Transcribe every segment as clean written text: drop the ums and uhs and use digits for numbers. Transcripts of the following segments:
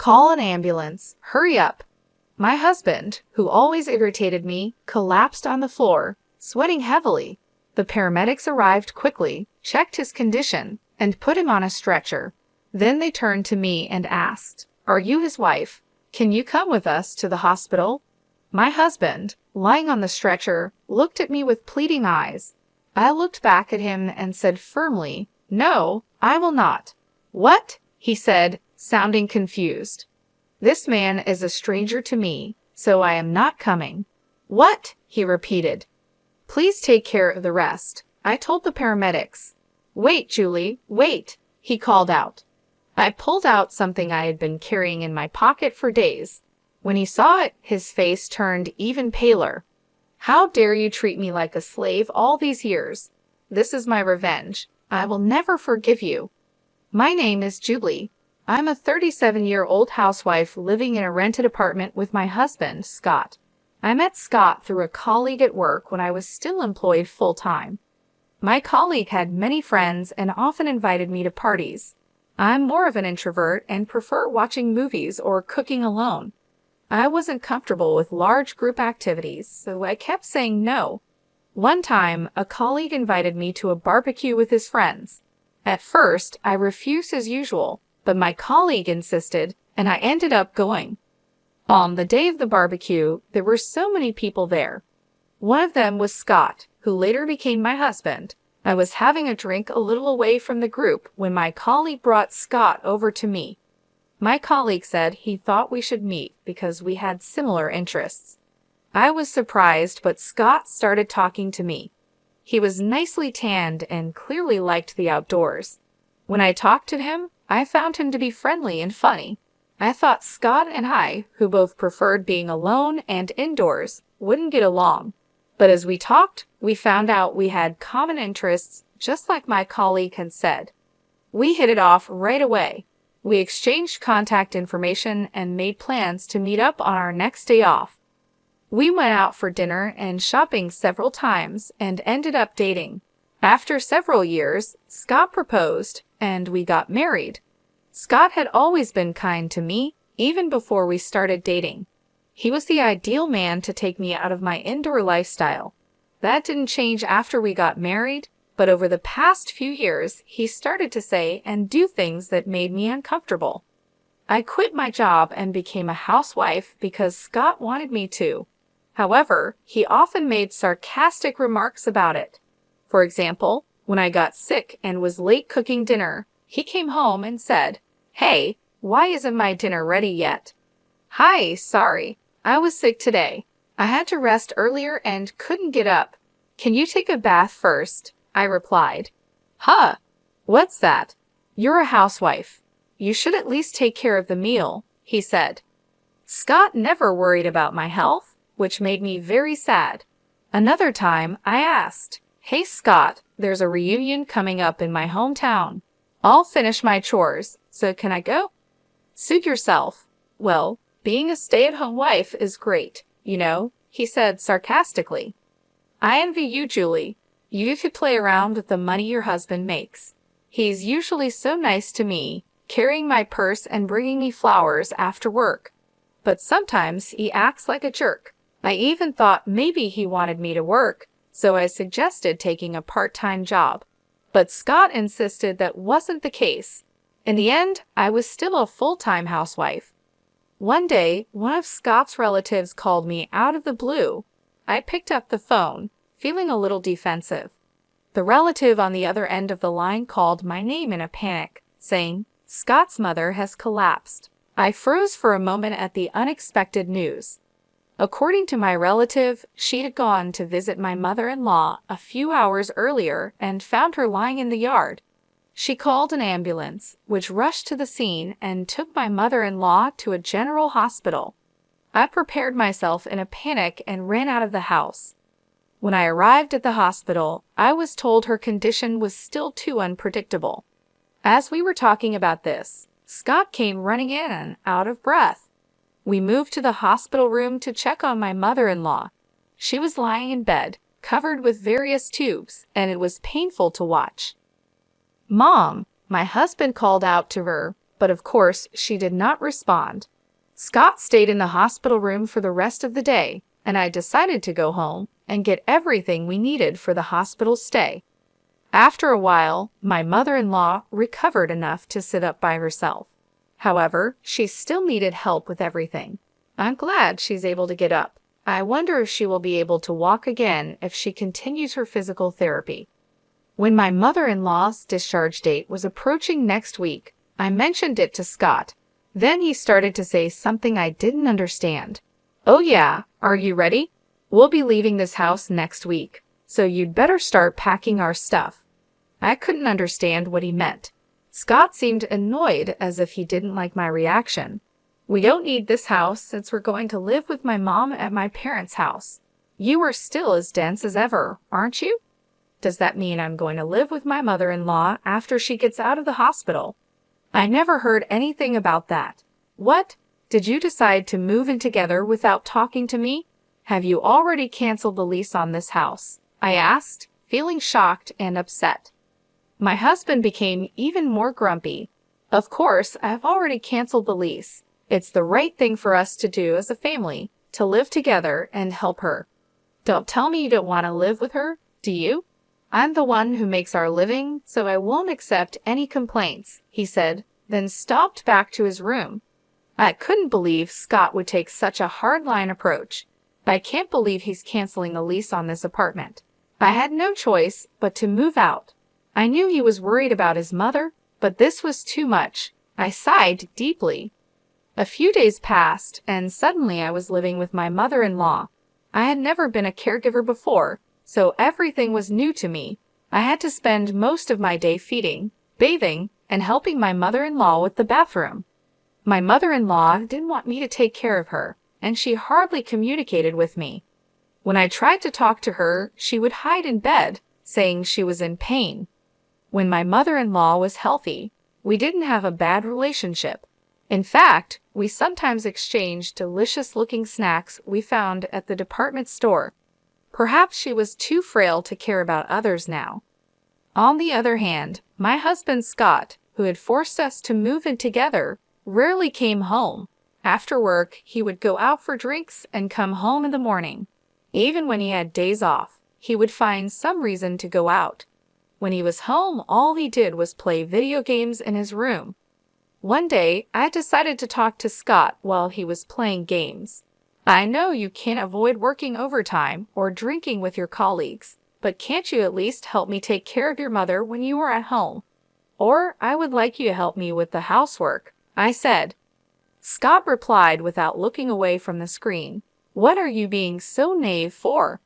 Call an ambulance. Hurry up. My husband, who always irritated me, collapsed on the floor, sweating heavily. The paramedics arrived quickly, checked his condition, and put him on a stretcher. Then they turned to me and asked, "Are you his wife? Can you come with us to the hospital?" My husband, lying on the stretcher, looked at me with pleading eyes. I looked back at him and said firmly, "No, I will not." "What?" he said, sounding confused. "This man is a stranger to me, so I am not coming." "What?" he repeated. "Please take care of the rest," I told the paramedics. "Wait, Julie, wait," he called out. I pulled out something I had been carrying in my pocket for days. When he saw it, his face turned even paler. "How dare you treat me like a slave all these years? This is my revenge. I will never forgive you." "My name is Julie. I'm a 37-year-old housewife living in a rented apartment with my husband, Scott. I met Scott through a colleague at work when I was still employed full-time. My colleague had many friends and often invited me to parties. I'm more of an introvert and prefer watching movies or cooking alone. I wasn't comfortable with large group activities, so I kept saying no. One time, a colleague invited me to a barbecue with his friends. At first, I refused as usual, but my colleague insisted, and I ended up going. On the day of the barbecue, there were so many people there. One of them was Scott, who later became my husband. I was having a drink a little away from the group when my colleague brought Scott over to me. My colleague said he thought we should meet because we had similar interests. I was surprised, but Scott started talking to me. He was nicely tanned and clearly liked the outdoors. When I talked to him, I found him to be friendly and funny. I thought Scott and I, who both preferred being alone and indoors, wouldn't get along. But as we talked, we found out we had common interests, just like my colleague had said. We hit it off right away. We exchanged contact information and made plans to meet up on our next day off. We went out for dinner and shopping several times and ended up dating. After several years, Scott proposed, and we got married. Scott had always been kind to me, even before we started dating. He was the ideal man to take me out of my indoor lifestyle. That didn't change after we got married, but over the past few years, he started to say and do things that made me uncomfortable. I quit my job and became a housewife because Scott wanted me to. However, he often made sarcastic remarks about it. For example, when I got sick and was late cooking dinner, he came home and said, "Hey, why isn't my dinner ready yet?" "Hi, sorry. I was sick today. I had to rest earlier and couldn't get up. Can you take a bath first?" I replied. "Huh? What's that? You're a housewife. You should at least take care of the meal," he said. Scott never worried about my health, which made me very sad. Another time, I asked, "Hey Scott, there's a reunion coming up in my hometown. I'll finish my chores, so can I go?" "Suit yourself. Well, being a stay-at-home wife is great, you know," he said sarcastically. "I envy you, Julie. You could play around with the money your husband makes. He's usually so nice to me, carrying my purse and bringing me flowers after work. But sometimes he acts like a jerk. I even thought maybe he wanted me to work, so I suggested taking a part-time job. But Scott insisted that wasn't the case. In the end, I was still a full-time housewife. One day, one of Scott's relatives called me out of the blue. I picked up the phone, feeling a little defensive. The relative on the other end of the line called my name in a panic, saying, "Scott's mother has collapsed." I froze for a moment at the unexpected news. According to my relative, she had gone to visit my mother-in-law a few hours earlier and found her lying in the yard. She called an ambulance, which rushed to the scene and took my mother-in-law to a general hospital. I prepared myself in a panic and ran out of the house. When I arrived at the hospital, I was told her condition was still too unpredictable. As we were talking about this, Scott came running in, out of breath. We moved to the hospital room to check on my mother-in-law. She was lying in bed, covered with various tubes, and it was painful to watch. "Mom," my husband called out to her, but of course she did not respond. Scott stayed in the hospital room for the rest of the day, and I decided to go home and get everything we needed for the hospital stay. After a while, my mother-in-law recovered enough to sit up by herself. However, she still needed help with everything. I'm glad she's able to get up. I wonder if she will be able to walk again if she continues her physical therapy. When my mother-in-law's discharge date was approaching next week, I mentioned it to Scott. Then he started to say something I didn't understand. "Oh yeah, are you ready? We'll be leaving this house next week, so you'd better start packing our stuff." I couldn't understand what he meant. Scott seemed annoyed, as if he didn't like my reaction. "We don't need this house since we're going to live with my mom at my parents' house. You are still as dense as ever, aren't you? Does that mean I'm going to live with my mother-in-law after she gets out of the hospital?" I never heard anything about that. What? Did you decide to move in together without talking to me? Have you already canceled the lease on this house? I asked, feeling shocked and upset. My husband became even more grumpy. "Of course, I've already canceled the lease. It's the right thing for us to do as a family, to live together and help her." "Don't tell me you don't want to live with her, do you?" "I'm the one who makes our living, so I won't accept any complaints," he said, then stopped back to his room. I couldn't believe Scott would take such a hardline approach. I can't believe he's canceling the lease on this apartment. I had no choice but to move out. I knew he was worried about his mother, but this was too much. I sighed deeply. A few days passed, and suddenly I was living with my mother-in-law. I had never been a caregiver before, so everything was new to me. I had to spend most of my day feeding, bathing, and helping my mother-in-law with the bathroom. My mother-in-law didn't want me to take care of her, and she hardly communicated with me. When I tried to talk to her, she would hide in bed, saying she was in pain. When my mother-in-law was healthy, we didn't have a bad relationship. In fact, we sometimes exchanged delicious-looking snacks we found at the department store. Perhaps she was too frail to care about others now. On the other hand, my husband Scott, who had forced us to move in together, rarely came home. After work, he would go out for drinks and come home in the morning. Even when he had days off, he would find some reason to go out. When he was home, all he did was play video games in his room. One day, I decided to talk to Scott while he was playing games. "I know you can't avoid working overtime or drinking with your colleagues, but can't you at least help me take care of your mother when you are at home? Or I would like you to help me with the housework," I said. Scott replied without looking away from the screen. "What are you being so naive for?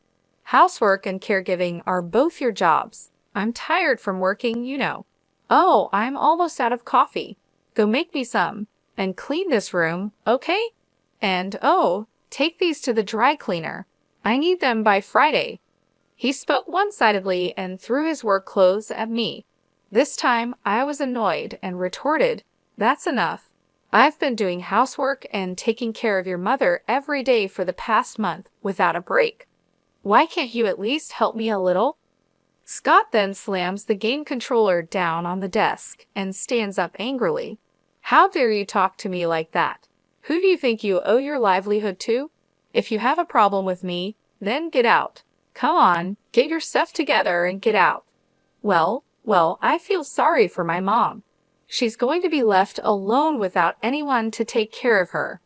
Housework and caregiving are both your jobs. I'm tired from working, you know. Oh, I'm almost out of coffee. Go make me some. And clean this room, okay? And oh, take these to the dry cleaner. I need them by Friday." He spoke one-sidedly and threw his work clothes at me. This time, I was annoyed and retorted, "That's enough. I've been doing housework and taking care of your mother every day for the past month without a break. Why can't you at least help me a little?" Scott then slams the game controller down on the desk and stands up angrily. "How dare you talk to me like that? Who do you think you owe your livelihood to? If you have a problem with me, then get out. Come on, get your stuff together and get out." Well, I feel sorry for my mom. She's going to be left alone without anyone to take care of her.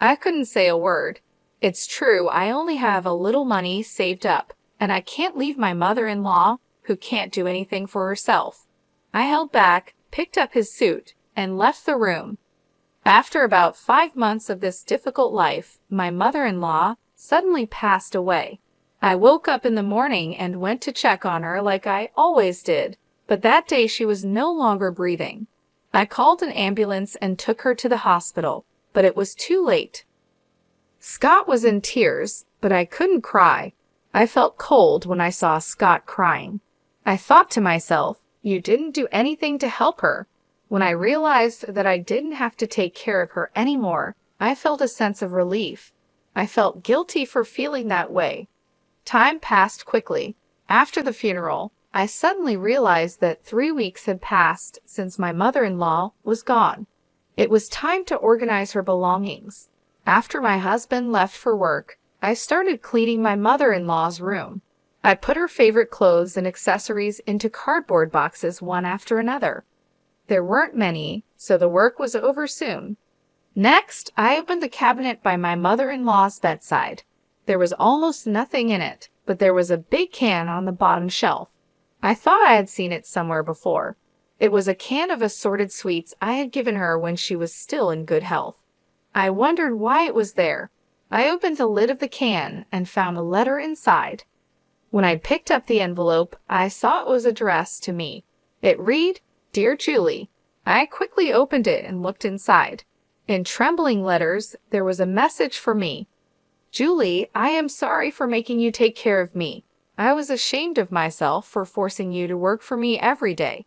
I couldn't say a word. It's true, I only have a little money saved up, and I can't leave my mother-in-law, who can't do anything for herself. I held back, picked up his suit, and left the room. After about 5 months of this difficult life, my mother-in-law suddenly passed away. I woke up in the morning and went to check on her like I always did, but that day she was no longer breathing. I called an ambulance and took her to the hospital, but it was too late. Scott was in tears, but I couldn't cry. I felt cold when I saw Scott crying. I thought to myself, you didn't do anything to help her. When I realized that I didn't have to take care of her anymore, I felt a sense of relief. I felt guilty for feeling that way. Time passed quickly. After the funeral, I suddenly realized that 3 weeks had passed since my mother-in-law was gone. It was time to organize her belongings. After my husband left for work, I started cleaning my mother-in-law's room. I put her favorite clothes and accessories into cardboard boxes one after another. There weren't many, so the work was over soon. Next, I opened the cabinet by my mother-in-law's bedside. There was almost nothing in it, but there was a big can on the bottom shelf. I thought I had seen it somewhere before. It was a can of assorted sweets I had given her when she was still in good health. I wondered why it was there. I opened the lid of the can and found a letter inside. When I picked up the envelope, I saw it was addressed to me. It read, "Dear Julie." I quickly opened it and looked inside. In trembling letters, there was a message for me. "Julie, I am sorry for making you take care of me. I was ashamed of myself for forcing you to work for me every day.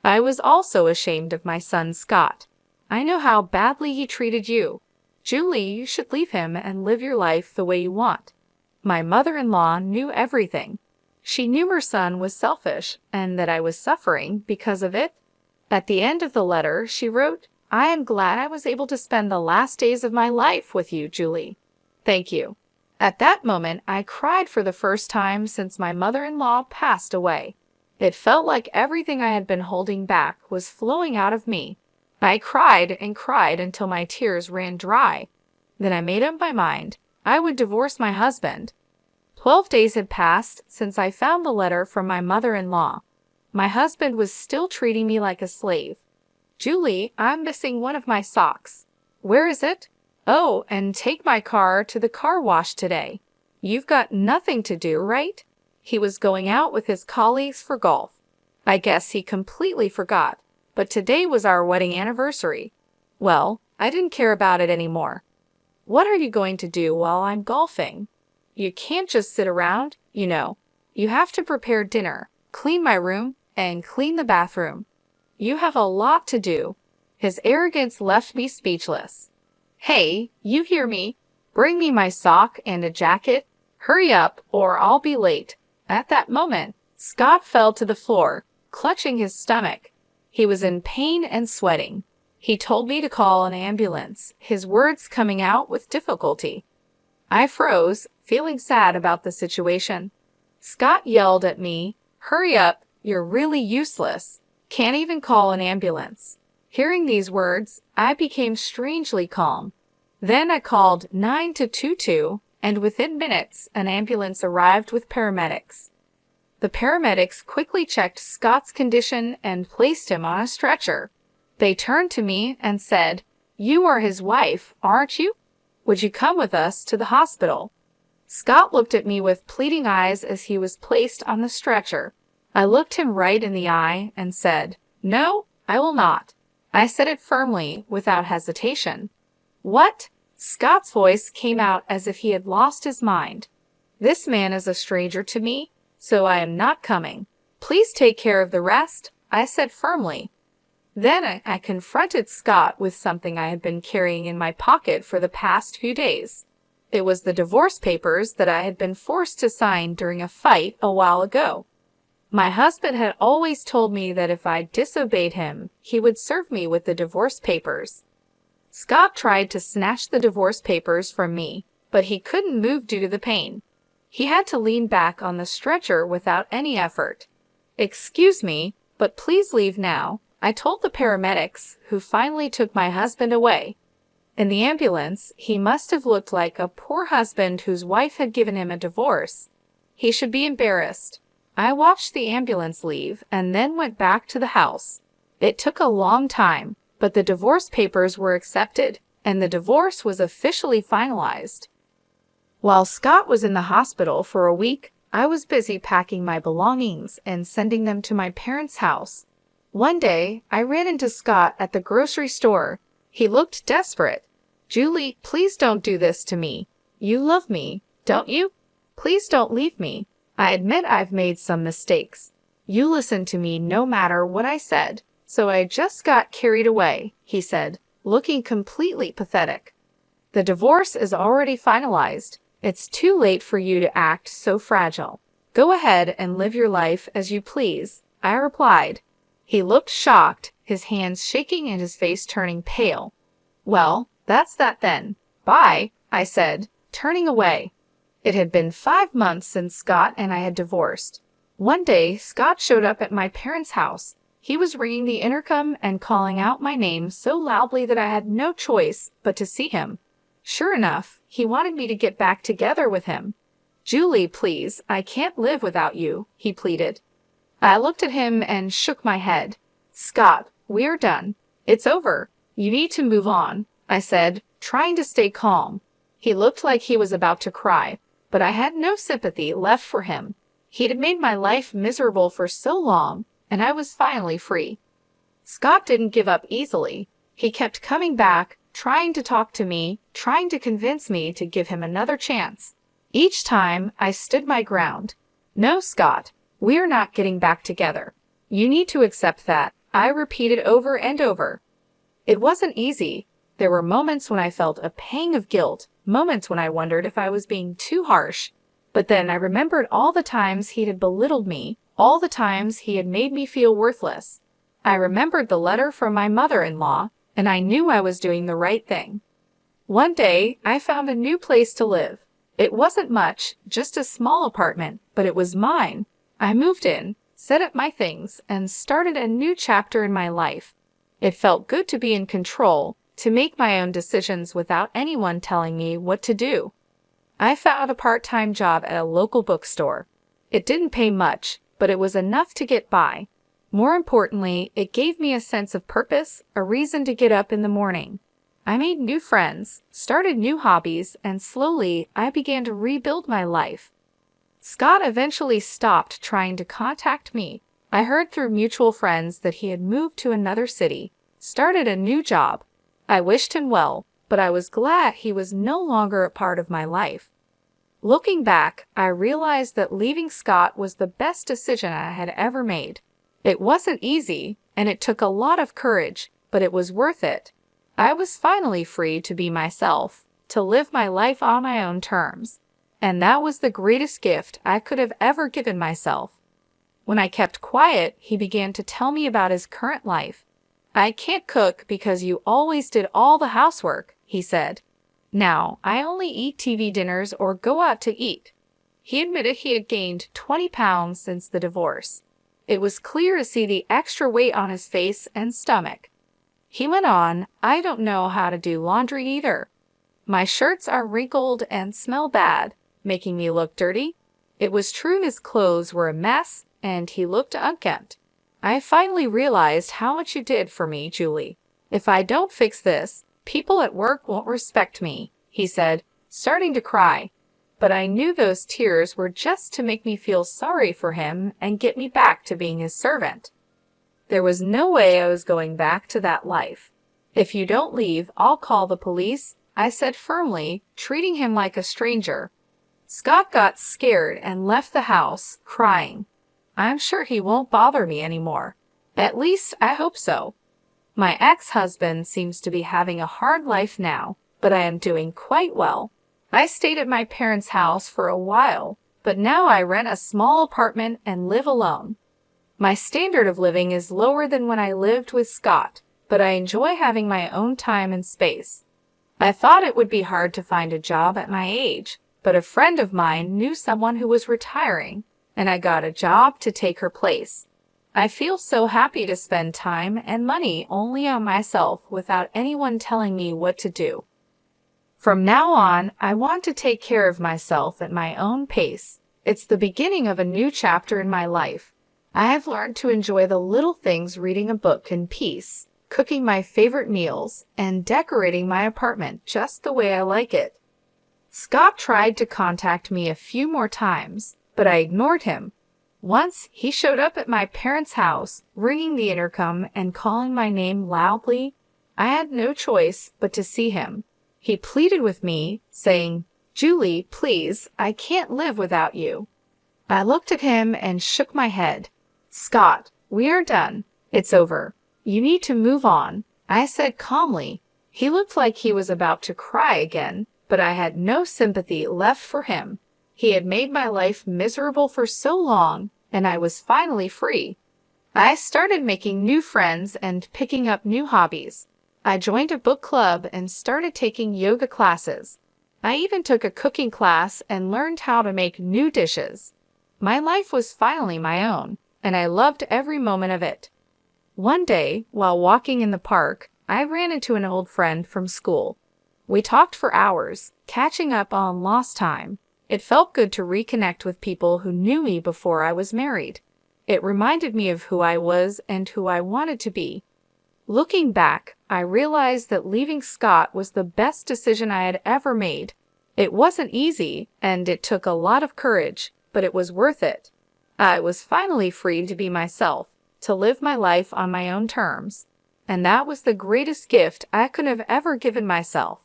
I was also ashamed of my son Scott. I know how badly he treated you. Julie, you should leave him and live your life the way you want." My mother-in-law knew everything. She knew her son was selfish and that I was suffering because of it. At the end of the letter, she wrote, "I am glad I was able to spend the last days of my life with you, Julie. Thank you." At that moment, I cried for the first time since my mother-in-law passed away. It felt like everything I had been holding back was flowing out of me. I cried and cried until my tears ran dry. Then I made up my mind. I would divorce my husband. 12 days had passed since I found the letter from my mother-in-law. My husband was still treating me like a slave. "Julie, I'm missing one of my socks." "Where is it?" "Oh, and take my car to the car wash today." "You've got nothing to do, right?" He was going out with his colleagues for golf. I guess he completely forgot, but today was our wedding anniversary. Well, I didn't care about it anymore. "What are you going to do while I'm golfing?" "You can't just sit around, you know. You have to prepare dinner, clean my room, and clean the bathroom. You have a lot to do." His arrogance left me speechless. "Hey, you hear me? Bring me my sock and a jacket. Hurry up, or I'll be late." At that moment, Scott fell to the floor, clutching his stomach. He was in pain and sweating. He told me to call an ambulance, his words coming out with difficulty. I froze, feeling sad about the situation. Scott yelled at me, "Hurry up, you're really useless. Can't even call an ambulance." Hearing these words, I became strangely calm. Then I called 922, and within minutes, an ambulance arrived with paramedics. The paramedics quickly checked Scott's condition and placed him on a stretcher. They turned to me and said, "You are his wife, aren't you? Would you come with us to the hospital?" Scott looked at me with pleading eyes as he was placed on the stretcher. I looked him right in the eye and said, "No, I will not." I said it firmly, without hesitation. "What?" Scott's voice came out as if he had lost his mind. "This man is a stranger to me, so I am not coming. Please take care of the rest," I said firmly. Then I confronted Scott with something I had been carrying in my pocket for the past few days. It was the divorce papers that I had been forced to sign during a fight a while ago. My husband had always told me that if I disobeyed him, he would serve me with the divorce papers. Scott tried to snatch the divorce papers from me, but he couldn't move due to the pain. He had to lean back on the stretcher without any effort. "Excuse me, but please leave now," I told the paramedics, who finally took my husband away. In the ambulance, he must have looked like a poor husband whose wife had given him a divorce. He should be embarrassed. I watched the ambulance leave and then went back to the house. It took a long time, but the divorce papers were accepted, and the divorce was officially finalized. While Scott was in the hospital for a week, I was busy packing my belongings and sending them to my parents' house. One day, I ran into Scott at the grocery store. He looked desperate. "Julie, please don't do this to me. You love me, don't you? Please don't leave me. I admit I've made some mistakes. You listened to me no matter what I said, so I just got carried away," he said, looking completely pathetic. "The divorce is already finalized. It's too late for you to act so fragile. Go ahead and live your life as you please, I replied. He looked shocked, his hands shaking and his face turning pale. Well, that's that then. Bye, I said, turning away. It had been 5 months since Scott and I had divorced. One day, Scott showed up at my parents' house. He was ringing the intercom and calling out my name so loudly that I had no choice but to see him. Sure enough, he wanted me to get back together with him. Julie, please, I can't live without you, he pleaded. I looked at him and shook my head. Scott, we're done. It's over. You need to move on, I said, trying to stay calm. He looked like he was about to cry, but I had no sympathy left for him. He had made my life miserable for so long, and I was finally free. Scott didn't give up easily. He kept coming back, trying to talk to me, trying to convince me to give him another chance. Each time, I stood my ground. No, Scott, we're not getting back together. You need to accept that, I repeated over and over. It wasn't easy. There were moments when I felt a pang of guilt, moments when I wondered if I was being too harsh. But then I remembered all the times he had belittled me, all the times he had made me feel worthless. I remembered the letter from my mother-in-law, and I knew I was doing the right thing. One day, I found a new place to live. It wasn't much, just a small apartment, but it was mine. I moved in, set up my things, and started a new chapter in my life. It felt good to be in control, to make my own decisions without anyone telling me what to do. I found a part-time job at a local bookstore. It didn't pay much, but it was enough to get by. More importantly, it gave me a sense of purpose, a reason to get up in the morning. I made new friends, started new hobbies, and slowly I began to rebuild my life. Scott eventually stopped trying to contact me. I heard through mutual friends that he had moved to another city, started a new job. I wished him well, but I was glad he was no longer a part of my life. Looking back, I realized that leaving Scott was the best decision I had ever made. It wasn't easy, and it took a lot of courage, but it was worth it. I was finally free to be myself, to live my life on my own terms. And that was the greatest gift I could have ever given myself. When I kept quiet, he began to tell me about his current life. I can't cook because you always did all the housework, he said. Now, I only eat TV dinners or go out to eat. He admitted he had gained 20 pounds since the divorce. It was clear to see the extra weight on his face and stomach. He went on, I don't know how to do laundry either. My shirts are wrinkled and smell bad, making me look dirty. It was true his clothes were a mess, and he looked unkempt. I finally realized how much you did for me, Julie. If I don't fix this, people at work won't respect me, he said, starting to cry. But I knew those tears were just to make me feel sorry for him and get me back to being his servant. There was no way I was going back to that life. If you don't leave, I'll call the police, I said firmly, treating him like a stranger. Scott got scared and left the house, crying. I'm sure he won't bother me anymore. At least, I hope so. My ex-husband seems to be having a hard life now, but I am doing quite well. I stayed at my parents' house for a while, but now I rent a small apartment and live alone. My standard of living is lower than when I lived with Scott, but I enjoy having my own time and space. I thought it would be hard to find a job at my age, but a friend of mine knew someone who was retiring, and I got a job to take her place. I feel so happy to spend time and money only on myself without anyone telling me what to do. From now on, I want to take care of myself at my own pace. It's the beginning of a new chapter in my life. I have learned to enjoy the little things, reading a book in peace, cooking my favorite meals, and decorating my apartment just the way I like it. Scott tried to contact me a few more times, but I ignored him. Once, he showed up at my parents' house, ringing the intercom and calling my name loudly. I had no choice but to see him. He pleaded with me, saying, Julie, please, I can't live without you. I looked at him and shook my head. Scott, we are done. It's over. You need to move on, I said calmly. He looked like he was about to cry again, but I had no sympathy left for him. He had made my life miserable for so long, and I was finally free. I started making new friends and picking up new hobbies. I joined a book club and started taking yoga classes. I even took a cooking class and learned how to make new dishes. My life was finally my own, and I loved every moment of it. One day, while walking in the park, I ran into an old friend from school. We talked for hours, catching up on lost time. It felt good to reconnect with people who knew me before I was married. It reminded me of who I was and who I wanted to be. Looking back, I realized that leaving Scott was the best decision I had ever made. It wasn't easy, and it took a lot of courage, but it was worth it. I was finally free to be myself, to live my life on my own terms. And that was the greatest gift I could have ever given myself.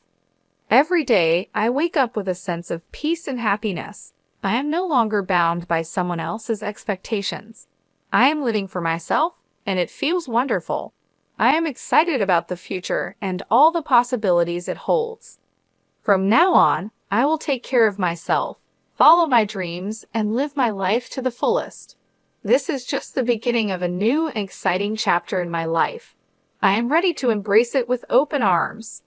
Every day, I wake up with a sense of peace and happiness. I am no longer bound by someone else's expectations. I am living for myself, and it feels wonderful. I am excited about the future and all the possibilities it holds. From now on, I will take care of myself, follow my dreams, and live my life to the fullest. This is just the beginning of a new and exciting chapter in my life. I am ready to embrace it with open arms.